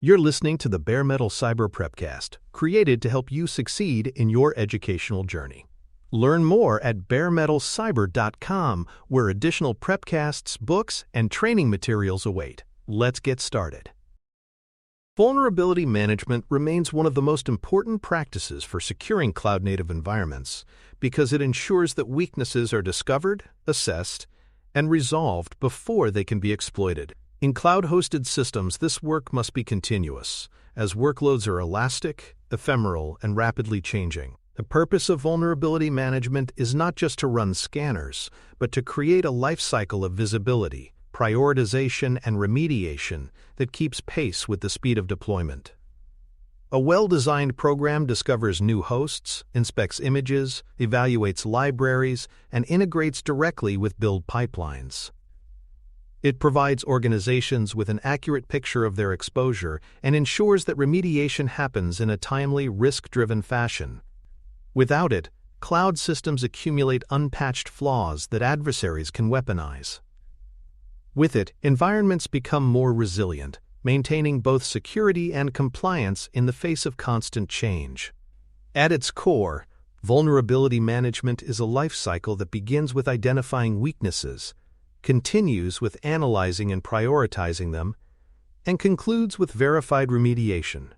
You're listening to the Bare Metal Cyber Prepcast, created to help you succeed in your educational journey. Learn more at baremetalcyber.com, where additional prepcasts, books, and training materials await. Let's get started. Vulnerability management remains one of the most important practices for securing cloud-native environments because it ensures that weaknesses are discovered, assessed, and resolved before they can be exploited. In cloud-hosted systems, this work must be continuous, as workloads are elastic, ephemeral, and rapidly changing. The purpose of vulnerability management is not just to run scanners, but to create a life cycle of visibility, prioritization, and remediation that keeps pace with the speed of deployment. A well-designed program discovers new hosts, inspects images, evaluates libraries, and integrates directly with build pipelines. It provides organizations with an accurate picture of their exposure and ensures that remediation happens in a timely, risk-driven fashion. Without it, cloud systems accumulate unpatched flaws that adversaries can weaponize. With it, environments become more resilient, maintaining both security and compliance in the face of constant change. At its core, vulnerability management is a life cycle that begins with identifying weaknesses, continues with analyzing and prioritizing them, and concludes with verified remediation.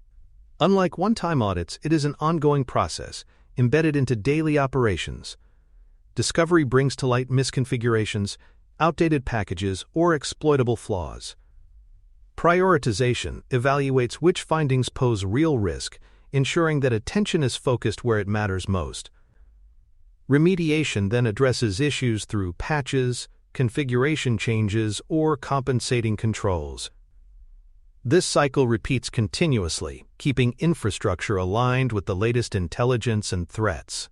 Unlike one-time audits, it is an ongoing process, embedded into daily operations. Discovery brings to light misconfigurations, outdated packages, or exploitable flaws. Prioritization evaluates which findings pose real risk, ensuring that attention is focused where it matters most. Remediation then addresses issues through patches, configuration changes, or compensating controls. This cycle repeats continuously, keeping infrastructure aligned with the latest intelligence and threats.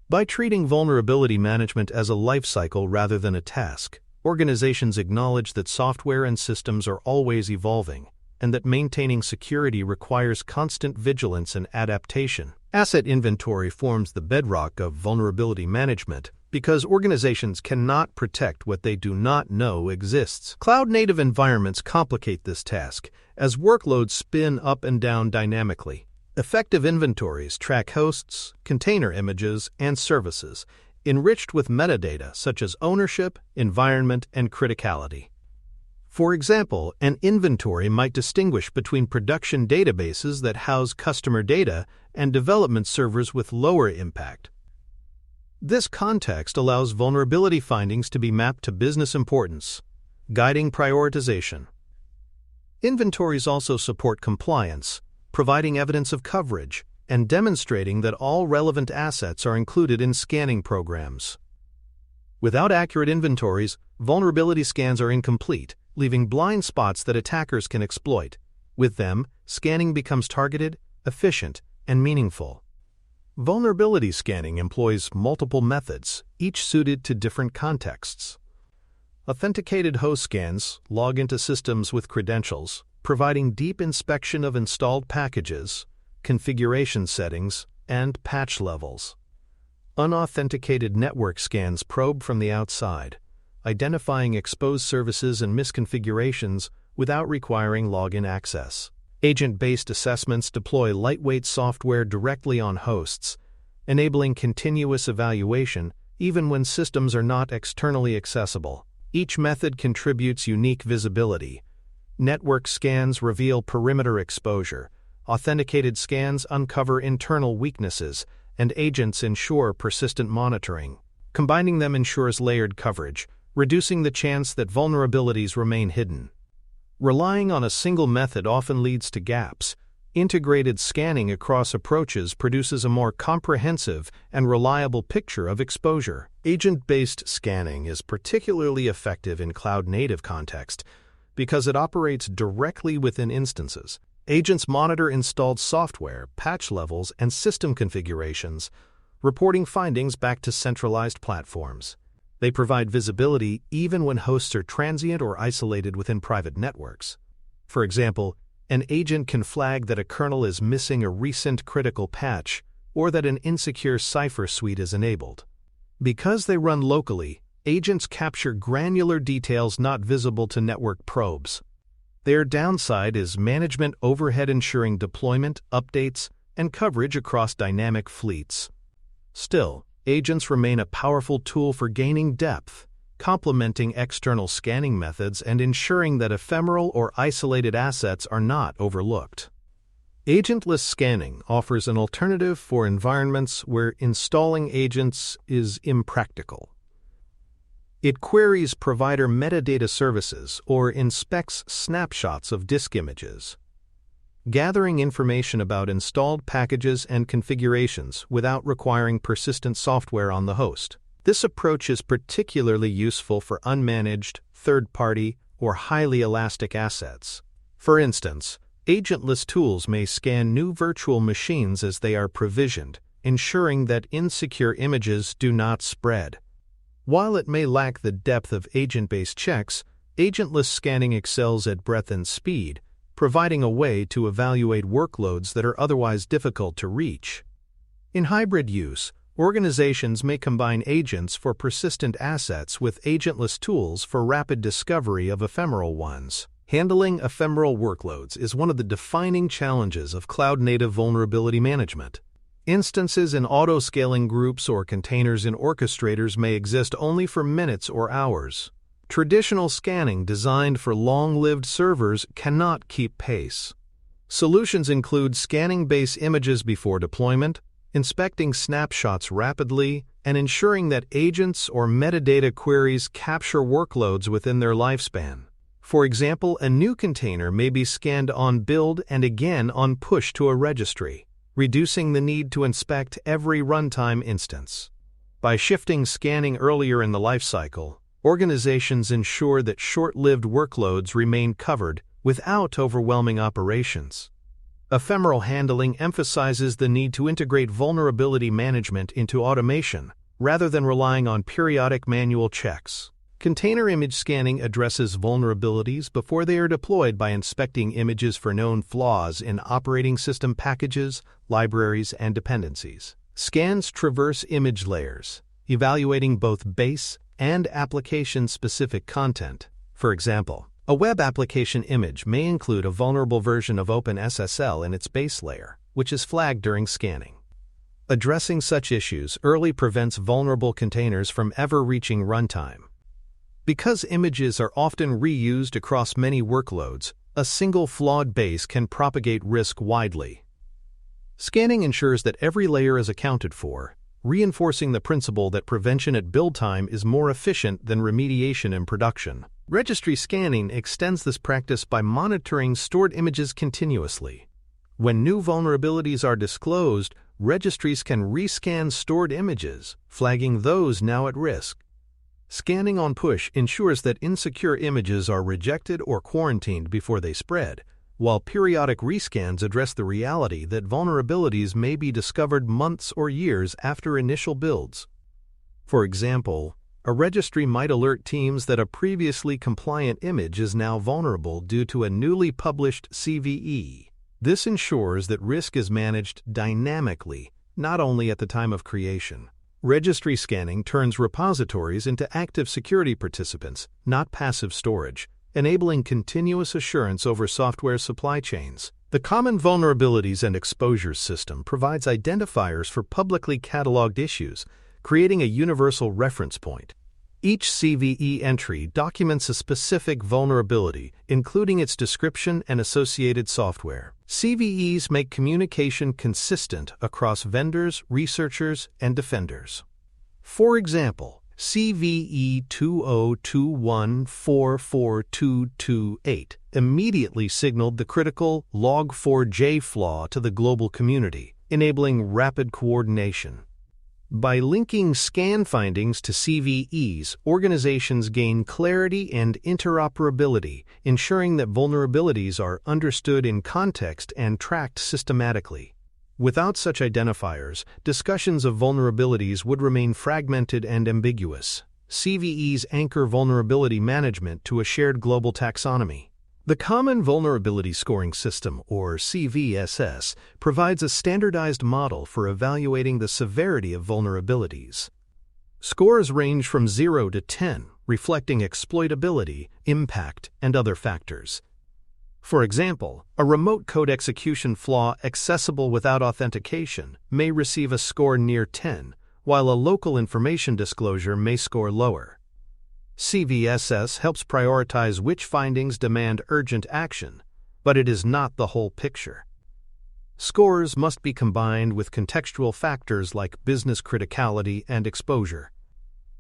By treating vulnerability management as a life cycle rather than a task, organizations acknowledge that software and systems are always evolving, and that maintaining security requires constant vigilance and adaptation. Asset inventory forms the bedrock of vulnerability management, because organizations cannot protect what they do not know exists. Cloud-native environments complicate this task, as workloads spin up and down dynamically. Effective inventories track hosts, container images, and services, enriched with metadata such as ownership, environment, and criticality. For example, an inventory might distinguish between production databases that house customer data and development servers with lower impact. This context allows vulnerability findings to be mapped to business importance, guiding prioritization. Inventories also support compliance, providing evidence of coverage, and demonstrating that all relevant assets are included in scanning programs. Without accurate inventories, vulnerability scans are incomplete, leaving blind spots that attackers can exploit. With them, scanning becomes targeted, efficient, and meaningful. Vulnerability scanning employs multiple methods, each suited to different contexts. Authenticated host scans log into systems with credentials, providing deep inspection of installed packages, configuration settings, and patch levels. Unauthenticated network scans probe from the outside, identifying exposed services and misconfigurations without requiring login access. Agent-based assessments deploy lightweight software directly on hosts, enabling continuous evaluation even when systems are not externally accessible. Each method contributes unique visibility. Network scans reveal perimeter exposure, authenticated scans uncover internal weaknesses, and agents ensure persistent monitoring. Combining them ensures layered coverage, reducing the chance that vulnerabilities remain hidden. Relying on a single method often leads to gaps. Integrated scanning across approaches produces a more comprehensive and reliable picture of exposure. Agent-based scanning is particularly effective in cloud-native context because it operates directly within instances. Agents monitor installed software, patch levels, and system configurations, reporting findings back to centralized platforms. They provide visibility even when hosts are transient or isolated within private networks. For example, an agent can flag that a kernel is missing a recent critical patch or that an insecure cipher suite is enabled. Because they run locally, agents capture granular details not visible to network probes. Their downside is management overhead ensuring deployment, updates, and coverage across dynamic fleets. Still, agents remain a powerful tool for gaining depth, complementing external scanning methods and ensuring that ephemeral or isolated assets are not overlooked. Agentless scanning offers an alternative for environments where installing agents is impractical. It queries provider metadata services or inspects snapshots of disk images, gathering information about installed packages and configurations without requiring persistent software on the host. This approach is particularly useful for unmanaged, third-party, or highly elastic assets. For instance, agentless tools may scan new virtual machines as they are provisioned, ensuring that insecure images do not spread. While it may lack the depth of agent-based checks, agentless scanning excels at breadth and speed, providing a way to evaluate workloads that are otherwise difficult to reach. In hybrid use, organizations may combine agents for persistent assets with agentless tools for rapid discovery of ephemeral ones. Handling ephemeral workloads is one of the defining challenges of cloud-native vulnerability management. Instances in auto-scaling groups or containers in orchestrators may exist only for minutes or hours. Traditional scanning designed for long-lived servers cannot keep pace. Solutions include scanning base images before deployment, inspecting snapshots rapidly, and ensuring that agents or metadata queries capture workloads within their lifespan. For example, a new container may be scanned on build and again on push to a registry, reducing the need to inspect every runtime instance. By shifting scanning earlier in the lifecycle, organizations ensure that short-lived workloads remain covered without overwhelming operations. Ephemeral handling emphasizes the need to integrate vulnerability management into automation rather than relying on periodic manual checks. Container image scanning addresses vulnerabilities before they are deployed by inspecting images for known flaws in operating system packages, libraries, and dependencies. Scans traverse image layers, evaluating both base and application-specific content. For example, a web application image may include a vulnerable version of OpenSSL in its base layer, which is flagged during scanning. Addressing such issues early prevents vulnerable containers from ever reaching runtime. Because images are often reused across many workloads, a single flawed base can propagate risk widely. Scanning ensures that every layer is accounted for, reinforcing the principle that prevention at build time is more efficient than remediation in production. Registry scanning extends this practice by monitoring stored images continuously. When new vulnerabilities are disclosed, registries can rescan stored images, flagging those now at risk. Scanning on push ensures that insecure images are rejected or quarantined before they spread, while periodic rescans address the reality that vulnerabilities may be discovered months or years after initial builds. For example, a registry might alert teams that a previously compliant image is now vulnerable due to a newly published CVE. This ensures that risk is managed dynamically, not only at the time of creation. Registry scanning turns repositories into active security participants, not passive storage, enabling continuous assurance over software supply chains. The Common Vulnerabilities and Exposures System provides identifiers for publicly cataloged issues, creating a universal reference point. Each CVE entry documents a specific vulnerability, including its description and associated software. CVEs make communication consistent across vendors, researchers, and defenders. For example, CVE 2021442228 immediately signaled the critical Log4j flaw to the global community, enabling rapid coordination. By linking scan findings to CVEs, organizations gain clarity and interoperability, ensuring that vulnerabilities are understood in context and tracked systematically. Without such identifiers, discussions of vulnerabilities would remain fragmented and ambiguous. CVEs anchor vulnerability management to a shared global taxonomy. The Common Vulnerability Scoring System, or CVSS, provides a standardized model for evaluating the severity of vulnerabilities. Scores range from 0 to 10, reflecting exploitability, impact, and other factors. For example, a remote code execution flaw accessible without authentication may receive a score near 10, while a local information disclosure may score lower. CVSS helps prioritize which findings demand urgent action, but it is not the whole picture. Scores must be combined with contextual factors like business criticality and exposure.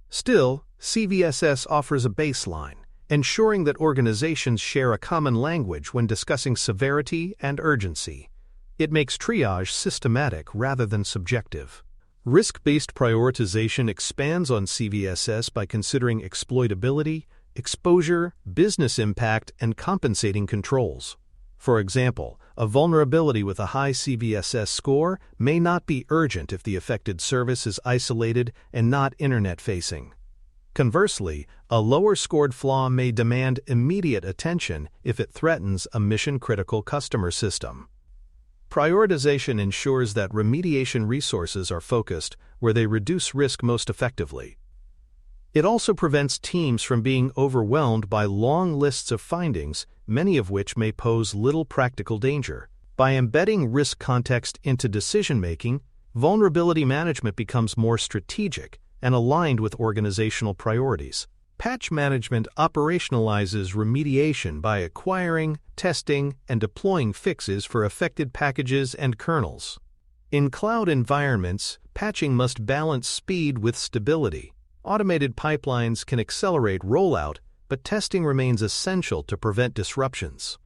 Still, CVSS offers a baseline, ensuring that organizations share a common language when discussing severity and urgency. It makes triage systematic rather than subjective. Risk-based prioritization expands on CVSS by considering exploitability, exposure, business impact, and compensating controls. For example, a vulnerability with a high CVSS score may not be urgent if the affected service is isolated and not internet-facing. Conversely, a lower-scored flaw may demand immediate attention if it threatens a mission-critical customer system. Prioritization ensures that remediation resources are focused where they reduce risk most effectively. It also prevents teams from being overwhelmed by long lists of findings, many of which may pose little practical danger. By embedding risk context into decision-making, vulnerability management becomes more strategic and aligned with organizational priorities. Patch management operationalizes remediation by acquiring, testing, and deploying fixes for affected packages and kernels. In cloud environments, patching must balance speed with stability. Automated pipelines can accelerate rollout, but testing remains essential to prevent disruptions.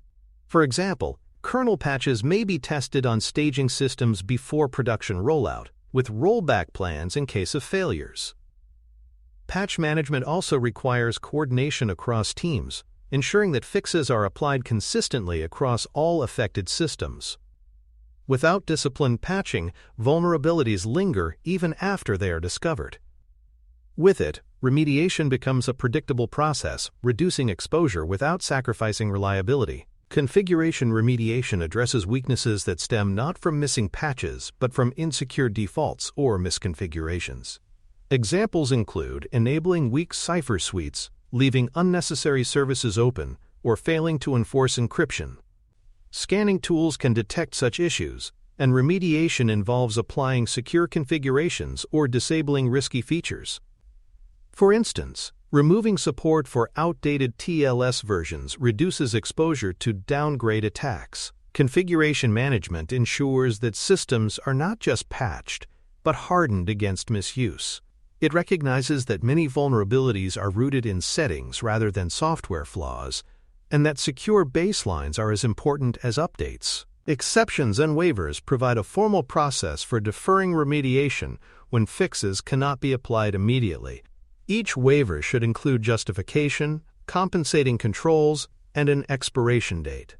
For example, kernel patches may be tested on staging systems before production rollout, with rollback plans in case of failures. Patch management also requires coordination across teams, ensuring that fixes are applied consistently across all affected systems. Without disciplined patching, vulnerabilities linger even after they are discovered. With it, remediation becomes a predictable process, reducing exposure without sacrificing reliability. Configuration remediation addresses weaknesses that stem not from missing patches but from insecure defaults or misconfigurations. Examples include enabling weak cipher suites, leaving unnecessary services open, or failing to enforce encryption. Scanning tools can detect such issues, and remediation involves applying secure configurations or disabling risky features. For instance, removing support for outdated TLS versions reduces exposure to downgrade attacks. Configuration management ensures that systems are not just patched, but hardened against misuse. It recognizes that many vulnerabilities are rooted in settings rather than software flaws, and that secure baselines are as important as updates. Exceptions and waivers provide a formal process for deferring remediation when fixes cannot be applied immediately. Each waiver should include justification, compensating controls, and an expiration date.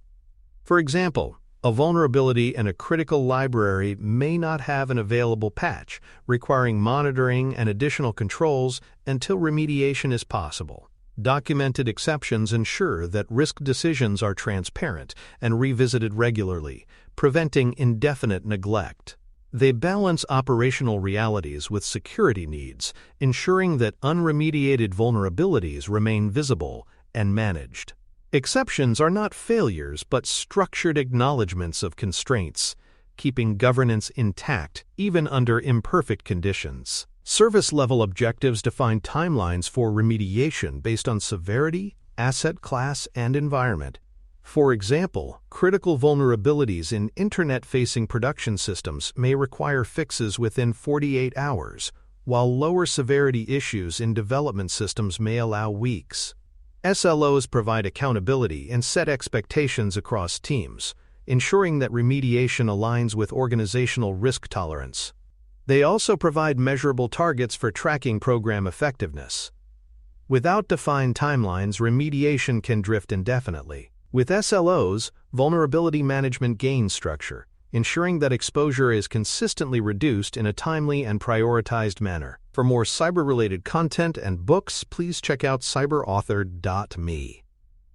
For example, a vulnerability in a critical library may not have an available patch, requiring monitoring and additional controls until remediation is possible. Documented exceptions ensure that risk decisions are transparent and revisited regularly, preventing indefinite neglect. They balance operational realities with security needs, ensuring that unremediated vulnerabilities remain visible and managed. Exceptions are not failures but structured acknowledgments of constraints, keeping governance intact even under imperfect conditions. Service-level objectives define timelines for remediation based on severity, asset class, and environment. For example, critical vulnerabilities in internet-facing production systems may require fixes within 48 hours, while lower severity issues in development systems may allow weeks. SLOs provide accountability and set expectations across teams, ensuring that remediation aligns with organizational risk tolerance. They also provide measurable targets for tracking program effectiveness. Without defined timelines, remediation can drift indefinitely. With SLOs, vulnerability management gains structure, ensuring that exposure is consistently reduced in a timely and prioritized manner. For more cyber-related content and books, please check out cyberauthor.me.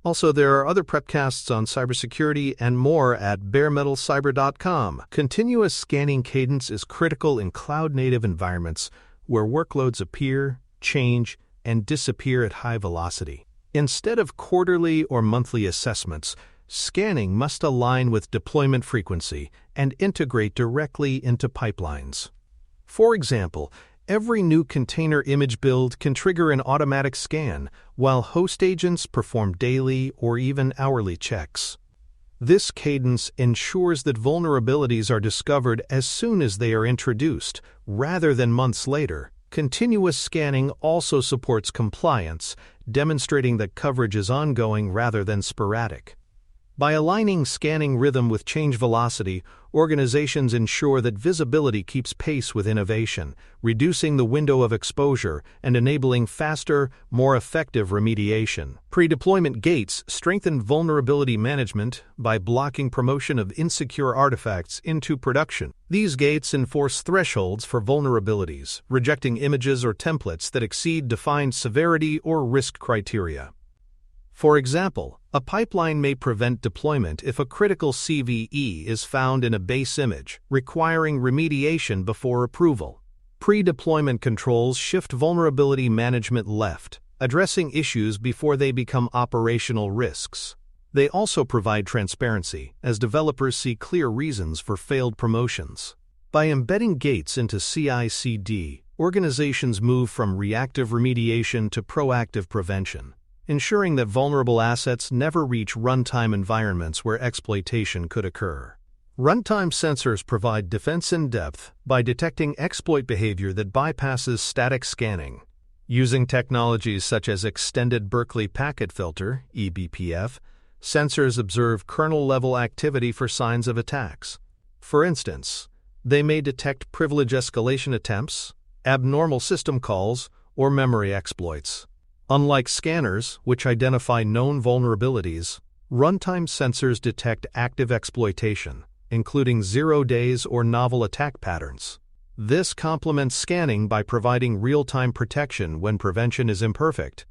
Also, there are other prepcasts on cybersecurity and more at baremetalcyber.com. Continuous scanning cadence is critical in cloud-native environments where workloads appear, change, and disappear at high velocity. Instead of quarterly or monthly assessments, Scanning must align with deployment frequency and integrate directly into pipelines. For example, every new container image build can trigger an automatic scan, while host agents perform daily or even hourly checks. This cadence ensures that vulnerabilities are discovered as soon as they are introduced, rather than months later. Continuous scanning also supports compliance, demonstrating that coverage is ongoing rather than sporadic. By aligning scanning rhythm with change velocity, organizations ensure that visibility keeps pace with innovation, reducing the window of exposure and enabling faster, more effective remediation. Pre-deployment gates strengthen vulnerability management by blocking promotion of insecure artifacts into production. These gates enforce thresholds for vulnerabilities, rejecting images or templates that exceed defined severity or risk criteria. For example, a pipeline may prevent deployment if a critical CVE is found in a base image, requiring remediation before approval. Pre-deployment controls shift vulnerability management left, addressing issues before they become operational risks. They also provide transparency, as developers see clear reasons for failed promotions. By embedding gates into CI/CD, organizations move from reactive remediation to proactive prevention, ensuring that vulnerable assets never reach runtime environments where exploitation could occur. Runtime sensors provide defense in depth by detecting exploit behavior that bypasses static scanning. Using technologies such as Extended Berkeley Packet Filter (eBPF), sensors observe kernel-level activity for signs of attacks. For instance, they may detect privilege escalation attempts, abnormal system calls, or memory exploits. Unlike scanners, which identify known vulnerabilities, runtime sensors detect active exploitation, including 0 days or novel attack patterns. This complements scanning by providing real-time protection when prevention is imperfect.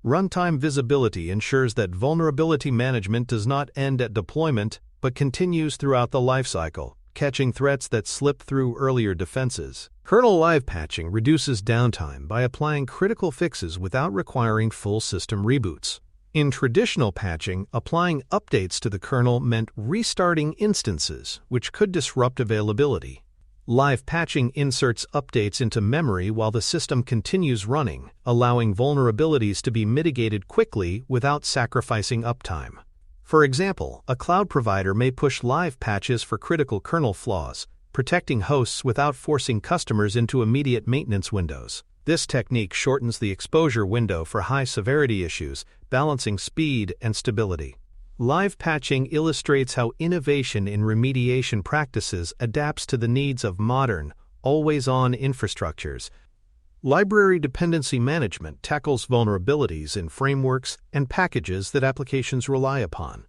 Runtime visibility ensures that vulnerability management does not end at deployment but continues throughout the lifecycle, catching threats that slip through earlier defenses. Kernel live patching reduces downtime by applying critical fixes without requiring full system reboots. In traditional patching, applying updates to the kernel meant restarting instances, which could disrupt availability. Live patching inserts updates into memory while the system continues running, allowing vulnerabilities to be mitigated quickly without sacrificing uptime. For example, a cloud provider may push live patches for critical kernel flaws, protecting hosts without forcing customers into immediate maintenance windows. This technique shortens the exposure window for high-severity issues, balancing speed and stability. Live patching illustrates how innovation in remediation practices adapts to the needs of modern, always-on infrastructures. Library dependency management tackles vulnerabilities in frameworks and packages that applications rely upon.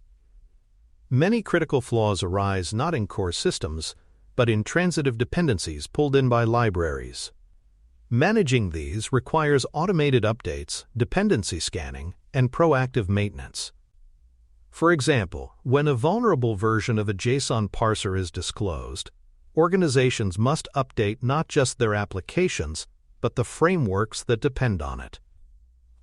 Many critical flaws arise not in core systems, but in transitive dependencies pulled in by libraries. Managing these requires automated updates, dependency scanning, and proactive maintenance. For example, when a vulnerable version of a JSON parser is disclosed, organizations must update not just their applications, but the frameworks that depend on it.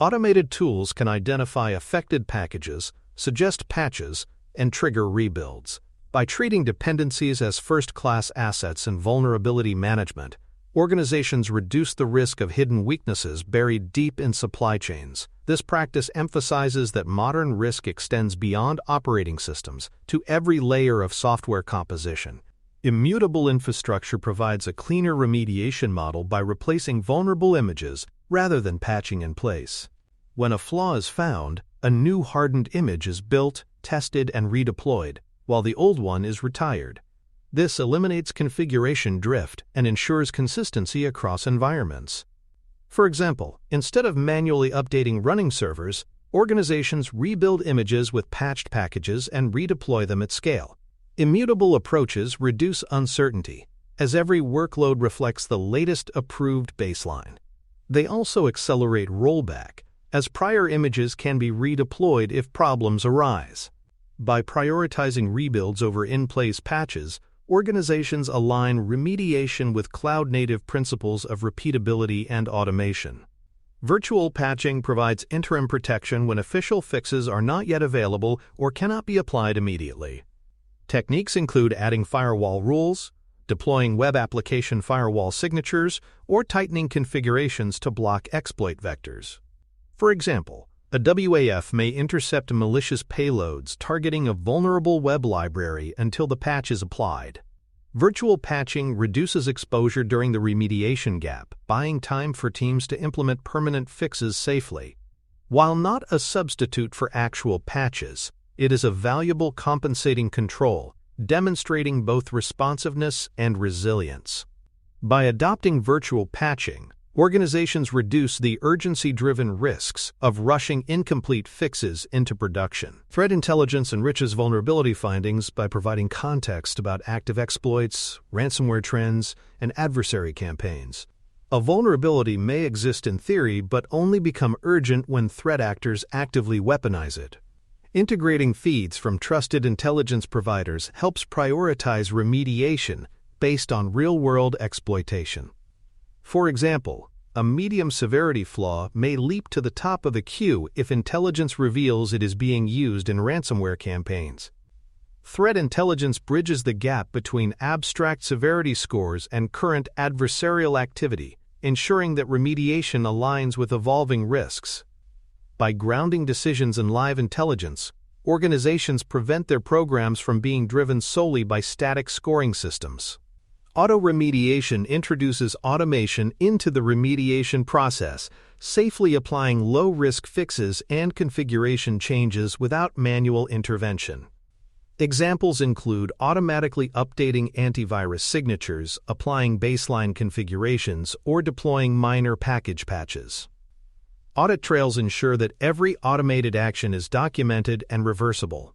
Automated tools can identify affected packages, suggest patches, and trigger rebuilds. By treating dependencies as first-class assets in vulnerability management, organizations reduce the risk of hidden weaknesses buried deep in supply chains. This practice emphasizes that modern risk extends beyond operating systems to every layer of software composition. Immutable infrastructure provides a cleaner remediation model by replacing vulnerable images rather than patching in place. When a flaw is found, a new hardened image is built, tested, and redeployed, while the old one is retired. This eliminates configuration drift and ensures consistency across environments. For example, instead of manually updating running servers, organizations rebuild images with patched packages and redeploy them at scale. Immutable approaches reduce uncertainty, as every workload reflects the latest approved baseline. They also accelerate rollback, as prior images can be redeployed if problems arise. By prioritizing rebuilds over in-place patches, organizations align remediation with cloud-native principles of repeatability and automation. Virtual patching provides interim protection when official fixes are not yet available or cannot be applied immediately. Techniques include adding firewall rules, deploying web application firewall signatures, or tightening configurations to block exploit vectors. For example, a WAF may intercept malicious payloads targeting a vulnerable web library until the patch is applied. Virtual patching reduces exposure during the remediation gap, buying time for teams to implement permanent fixes safely. While not a substitute for actual patches, it is a valuable compensating control, demonstrating both responsiveness and resilience. By adopting virtual patching, organizations reduce the urgency-driven risks of rushing incomplete fixes into production. Threat intelligence enriches vulnerability findings by providing context about active exploits, ransomware trends, and adversary campaigns. A vulnerability may exist in theory but only become urgent when threat actors actively weaponize it. Integrating feeds from trusted intelligence providers helps prioritize remediation based on real-world exploitation. For example, a medium-severity flaw may leap to the top of the queue if intelligence reveals it is being used in ransomware campaigns. Threat intelligence bridges the gap between abstract severity scores and current adversarial activity, ensuring that remediation aligns with evolving risks. By grounding decisions in live intelligence, organizations prevent their programs from being driven solely by static scoring systems. Auto-remediation introduces automation into the remediation process, safely applying low-risk fixes and configuration changes without manual intervention. Examples include automatically updating antivirus signatures, applying baseline configurations, or deploying minor package patches. Audit trails ensure that every automated action is documented and reversible.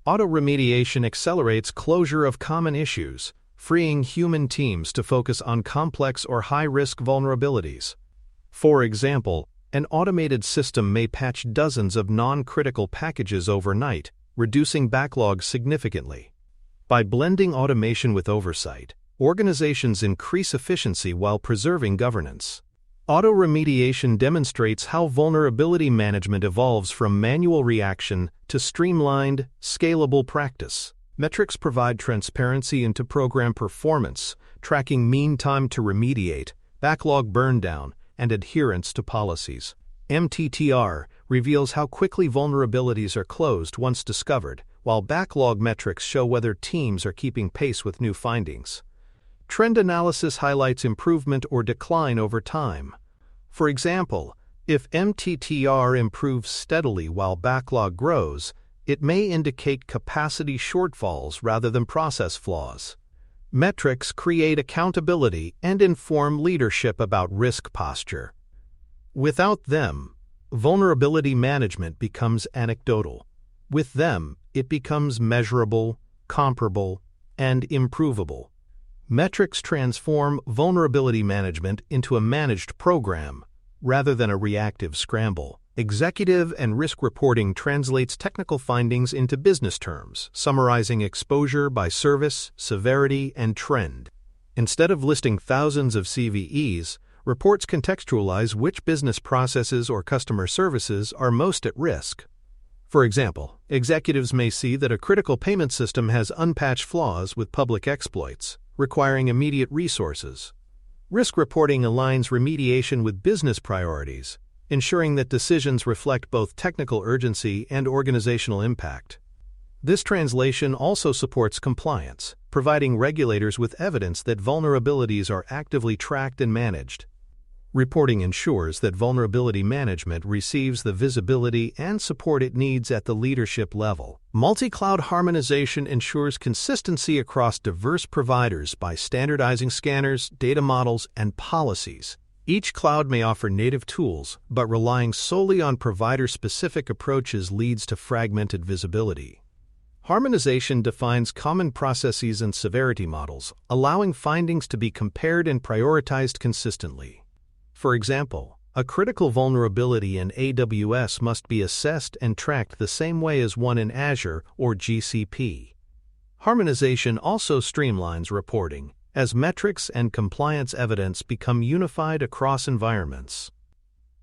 Auto-remediation accelerates closure of common issues, freeing human teams to focus on complex or high-risk vulnerabilities. For example, an automated system may patch dozens of non-critical packages overnight, reducing backlogs significantly. By blending automation with oversight, organizations increase efficiency while preserving governance. Auto-remediation demonstrates how vulnerability management evolves from manual reaction to streamlined, scalable practice. Metrics provide transparency into program performance, tracking mean time to remediate, backlog burndown, and adherence to policies. MTTR reveals how quickly vulnerabilities are closed once discovered, while backlog metrics show whether teams are keeping pace with new findings. Trend analysis highlights improvement or decline over time. For example, if MTTR improves steadily while backlog grows, it may indicate capacity shortfalls rather than process flaws. Metrics create accountability and inform leadership about risk posture. Without them, vulnerability management becomes anecdotal. With them, it becomes measurable, comparable, and improvable. Metrics transform vulnerability management into a managed program, rather than a reactive scramble. Executive and risk reporting translates technical findings into business terms, summarizing exposure by service, severity, and trend. Instead of listing thousands of CVEs, reports contextualize which business processes or customer services are most at risk. For example, executives may see that a critical payment system has unpatched flaws with public exploits, requiring immediate resources. Risk reporting aligns remediation with business priorities, ensuring that decisions reflect both technical urgency and organizational impact. This translation also supports compliance, providing regulators with evidence that vulnerabilities are actively tracked and managed. Reporting ensures that vulnerability management receives the visibility and support it needs at the leadership level. Multi-cloud harmonization ensures consistency across diverse providers by standardizing scanners, data models, and policies. Each cloud may offer native tools, but relying solely on provider-specific approaches leads to fragmented visibility. Harmonization defines common processes and severity models, allowing findings to be compared and prioritized consistently. For example, a critical vulnerability in AWS must be assessed and tracked the same way as one in Azure or GCP. Harmonization also streamlines reporting, as metrics and compliance evidence become unified across environments.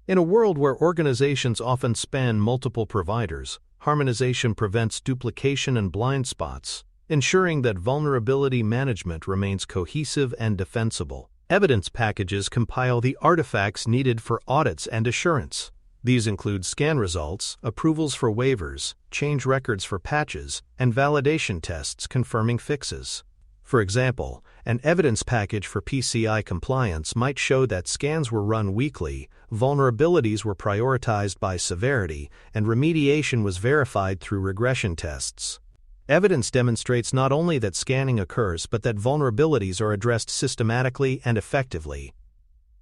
In a world where organizations often span multiple providers, harmonization prevents duplication and blind spots, ensuring that vulnerability management remains cohesive and defensible. Evidence packages compile the artifacts needed for audits and assurance. These include scan results, approvals for waivers, change records for patches, and validation tests confirming fixes. For example, an evidence package for PCI compliance might show that scans were run weekly, vulnerabilities were prioritized by severity, and remediation was verified through regression tests. Evidence demonstrates not only that scanning occurs but that vulnerabilities are addressed systematically and effectively.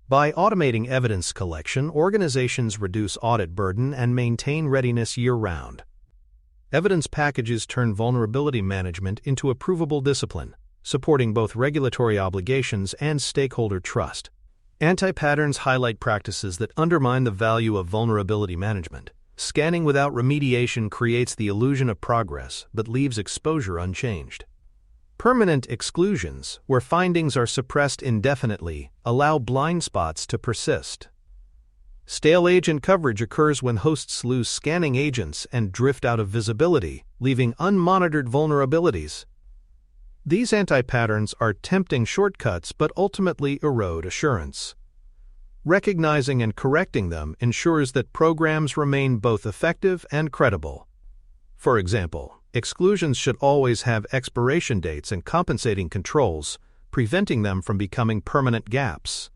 By automating evidence collection, organizations reduce audit burden and maintain readiness year-round. Evidence packages turn vulnerability management into a provable discipline, supporting both regulatory obligations and stakeholder trust. Anti-patterns highlight practices that undermine the value of vulnerability management. Scanning without remediation creates the illusion of progress but leaves exposure unchanged. Permanent exclusions, where findings are suppressed indefinitely, allow blind spots to persist. Stale agent coverage occurs when hosts lose scanning agents and drift out of visibility, leaving unmonitored vulnerabilities. These anti-patterns are tempting shortcuts but ultimately erode assurance. Recognizing and correcting them ensures that programs remain both effective and credible. For example, exclusions should always have expiration dates and compensating controls, preventing them from becoming permanent gaps.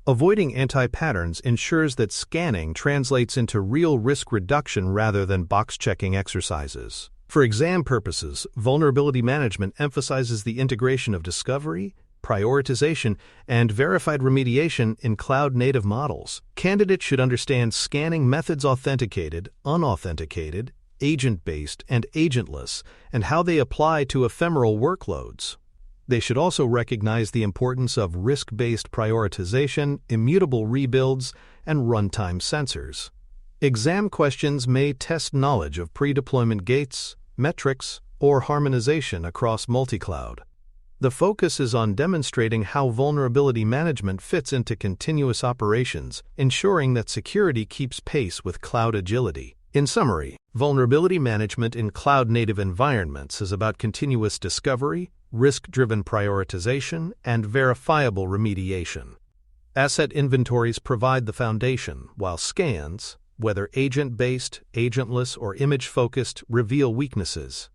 Avoiding anti-patterns ensures that scanning translates into real risk reduction rather than box-checking exercises. For exam purposes, vulnerability management emphasizes the integration of discovery, prioritization, and verified remediation in cloud-native models. Candidates should understand scanning methods: authenticated, unauthenticated, agent-based, and agentless, and how they apply to ephemeral workloads. They should also recognize the importance of risk-based prioritization, immutable rebuilds, and runtime sensors. Exam questions may test knowledge of pre-deployment gates, metrics, or harmonization across multi-cloud. The focus is on demonstrating how vulnerability management fits into continuous operations, ensuring that security keeps pace with cloud agility. In summary, vulnerability management in cloud-native environments is about continuous discovery, risk-driven prioritization, and verifiable remediation. Asset inventories provide the foundation, while scans, whether agent-based, agentless, or image-focused, reveal weaknesses.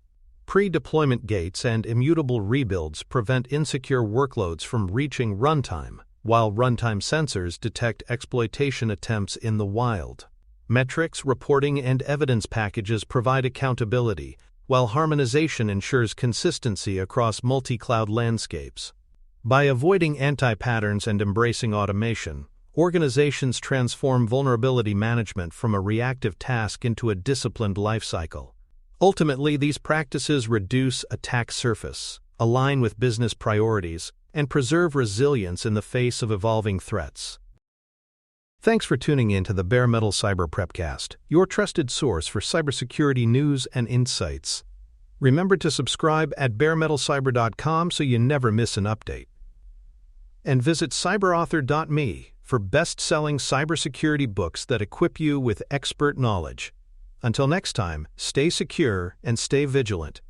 Pre-deployment gates and immutable rebuilds prevent insecure workloads from reaching runtime, while runtime sensors detect exploitation attempts in the wild. Metrics, reporting, and evidence packages provide accountability, while harmonization ensures consistency across multi-cloud landscapes. By avoiding anti-patterns and embracing automation, organizations transform vulnerability management from a reactive task into a disciplined lifecycle. Ultimately, these practices reduce attack surface, align with business priorities, and preserve resilience in the face of evolving threats. Thanks for tuning in to the Bare Metal Cyber Prepcast, your trusted source for cybersecurity news and insights. Remember to subscribe at baremetalcyber.com so you never miss an update. And visit cyberauthor.me for best-selling cybersecurity books that equip you with expert knowledge. Until next time, stay secure and stay vigilant.